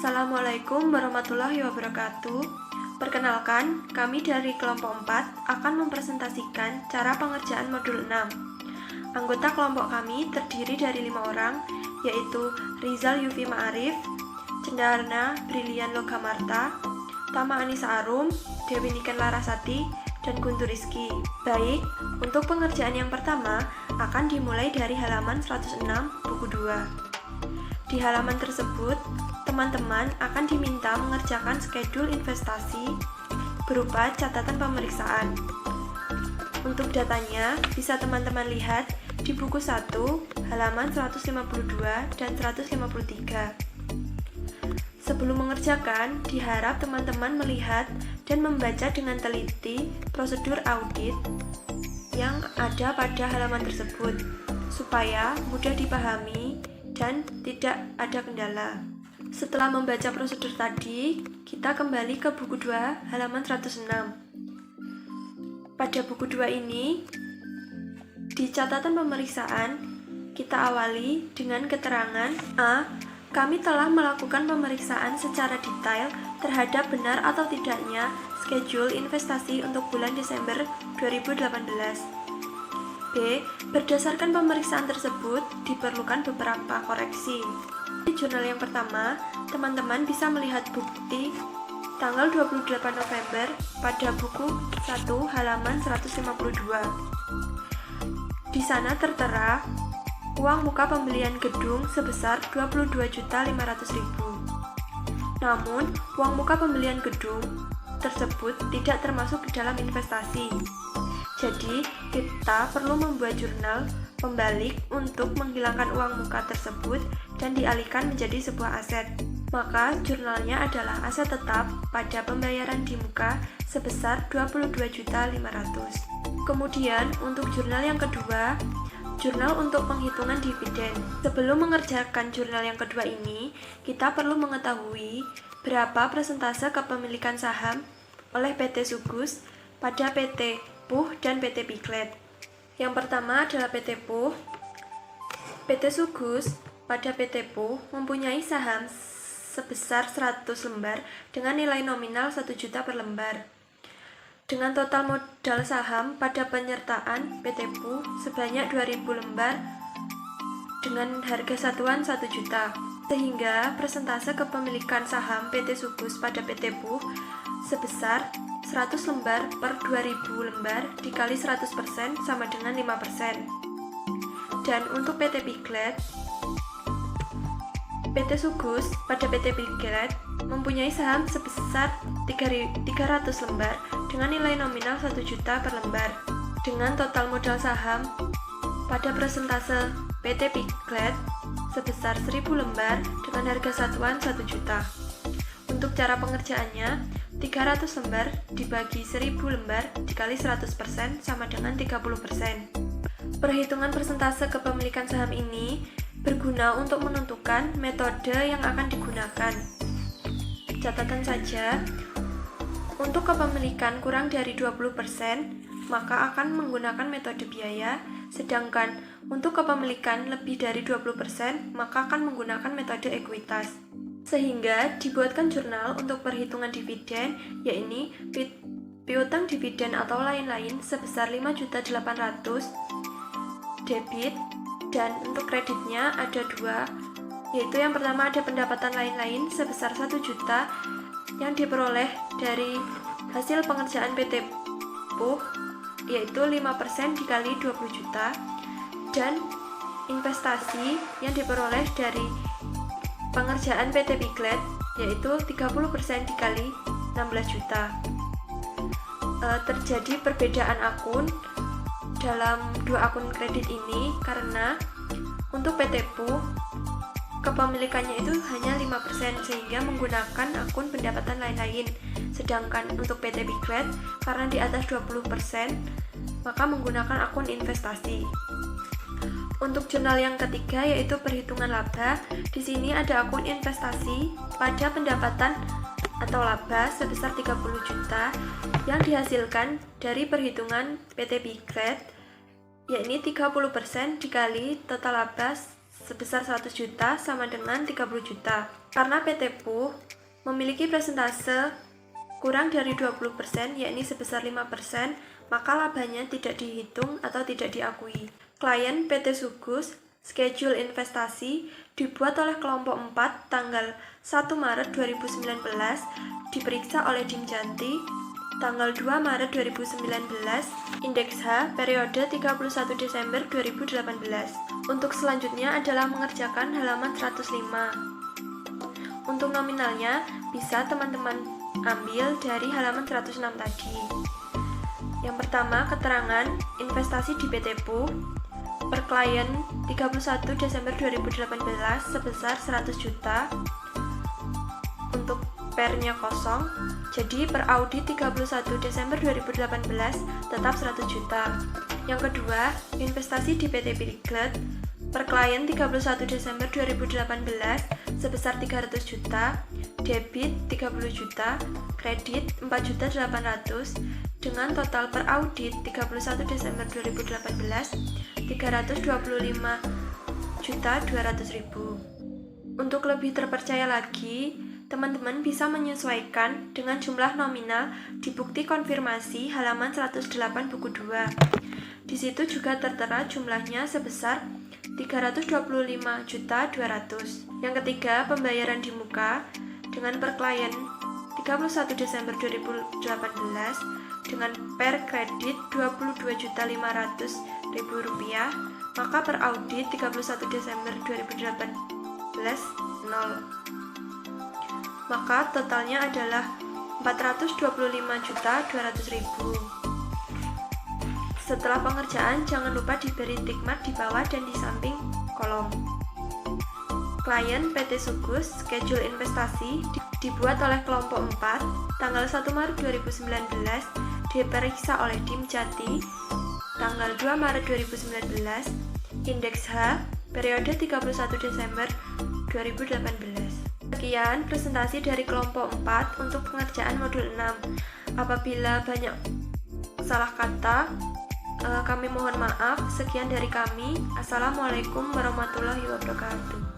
Assalamualaikum warahmatullahi wabarakatuh. Perkenalkan, kami dari kelompok 4 akan mempresentasikan cara pengerjaan modul 6. Anggota kelompok kami terdiri dari 5 orang, yaitu Rizal Yufi Ma'arif, Cendarna Brilian Logamarta, Tama Anissa Arum, Dewi Niken Larasati, dan Guntur Rizky. Baik, untuk pengerjaan yang pertama akan dimulai dari halaman 106 buku 2. Di halaman tersebut, teman-teman akan diminta mengerjakan skedul investasi berupa catatan pemeriksaan. Untuk datanya bisa teman-teman lihat di buku 1 halaman 152 dan 153. Sebelum mengerjakan, diharap teman-teman melihat dan membaca dengan teliti prosedur audit yang ada pada halaman tersebut supaya mudah dipahami dan tidak ada kendala. Setelah membaca prosedur tadi, kita kembali ke buku 2 halaman 106. Pada buku 2 ini, di catatan pemeriksaan, kita awali dengan keterangan A. Kami telah melakukan pemeriksaan secara detail terhadap benar atau tidaknya schedule investasi untuk bulan Desember 2018. B. Berdasarkan pemeriksaan tersebut, diperlukan beberapa koreksi. Di jurnal yang pertama, teman-teman bisa melihat bukti tanggal 28 November pada buku 1 halaman 152. Di sana tertera uang muka pembelian gedung sebesar 22.500.000. Namun, uang muka pembelian gedung tersebut tidak termasuk di dalam investasi. Jadi, kita perlu membuat jurnal pembalik untuk menghilangkan uang muka tersebut dan dialihkan menjadi sebuah aset. Maka, jurnalnya adalah aset tetap pada pembayaran di muka sebesar 22.500.000. Kemudian, untuk jurnal yang kedua, jurnal untuk penghitungan dividen. Sebelum mengerjakan jurnal yang kedua ini, kita perlu mengetahui berapa persentase kepemilikan saham oleh PT Sugus pada PT Puh dan PT Piglet. Yang pertama adalah PT Puh. PT Sugus pada PT Puh mempunyai saham sebesar 100 lembar dengan nilai nominal 1 juta per lembar. Dengan total modal saham pada penyertaan PT Puh sebanyak 2000 lembar dengan harga satuan 1 juta. Sehingga persentase kepemilikan saham PT Sugus pada PT Puh sebesar 100 lembar per 2000 lembar dikali 100% sama dengan 5%. Dan untuk PT Piglet, PT Sugus pada PT Piglet mempunyai saham sebesar 300 lembar dengan nilai nominal 1 juta per lembar. Dengan total modal saham pada persentase PT Piglet sebesar 1000 lembar dengan harga satuan 1 juta. Untuk cara pengerjaannya, 300 lembar dibagi 1000 lembar dikali 100% sama dengan 30%. Perhitungan persentase kepemilikan saham ini berguna untuk menentukan metode yang akan digunakan. Catatan saja, untuk kepemilikan kurang dari 20%, maka akan menggunakan metode biaya, sedangkan untuk kepemilikan lebih dari 20%, maka akan menggunakan metode ekuitas. Sehingga dibuatkan jurnal untuk perhitungan dividen, yaitu piutang dividen atau lain-lain sebesar 5.800.000 debit, dan untuk kreditnya ada dua, yaitu yang pertama ada pendapatan lain-lain sebesar 1 juta yang diperoleh dari hasil pengerjaan PT Puh, yaitu 5% dikali 20 juta, dan investasi yang diperoleh dari pengerjaan PT Piglet, yaitu 30% dikali 16 juta. Terjadi perbedaan akun dalam dua akun kredit ini karena untuk PT Puh kepemilikannya itu hanya 5% sehingga menggunakan akun pendapatan lain-lain, sedangkan untuk PT Piglet karena di atas 20% maka menggunakan akun investasi. Untuk jurnal yang ketiga yaitu perhitungan laba, di sini ada akun investasi pada pendapatan atau laba sebesar 30 juta yang dihasilkan dari perhitungan PT Piglet, yakni 30% dikali total laba sebesar 100 juta sama dengan 30 juta. Karena PT PUH memiliki persentase kurang dari 20%, yakni sebesar 5%, maka labanya tidak dihitung atau tidak diakui. Klien PT Sugus, schedule investasi dibuat oleh kelompok 4 tanggal 1 Maret 2019, diperiksa oleh Dimjanti tanggal 2 Maret 2019, indeks H periode 31 Desember 2018. Untuk selanjutnya adalah mengerjakan halaman 105. Untuk nominalnya bisa teman-teman ambil dari halaman 106 tadi. Yang pertama, keterangan investasi di PT PUH per klien 31 Desember 2018 sebesar 100 juta. Untuk pernya kosong, jadi per audit 31 Desember 2018 tetap 100 juta. Yang kedua, investasi di PT Piglet per klien 31 Desember 2018 sebesar 300 juta, debit 30 juta, kredit 4.800.000 dengan total per audit 31 Desember 2018 325.200.000. Untuk lebih terpercaya lagi, teman-teman bisa menyesuaikan dengan jumlah nominal di bukti konfirmasi halaman 108 buku 2. Di situ juga tertera jumlahnya sebesar 325.200.000. Yang ketiga, pembayaran di muka dengan per klien 31 Desember 2018 dengan per kredit Rp22.500.000, maka per audit 31 Desember 2018 0. Maka totalnya adalah 425.200.000. Setelah pengerjaan, jangan lupa diberi tik mark di bawah dan di samping kolom. Klien PT Sugus, schedule investasi dibuat oleh kelompok 4 tanggal 1 Maret 2019, diperiksa oleh Dimjati tanggal 2 Maret 2019, indeks H periode 31 Desember 2018. Sekian presentasi dari kelompok 4 untuk pengerjaan modul 6. Apabila banyak salah kata, kami mohon maaf. Sekian dari kami. Assalamualaikum warahmatullahi wabarakatuh.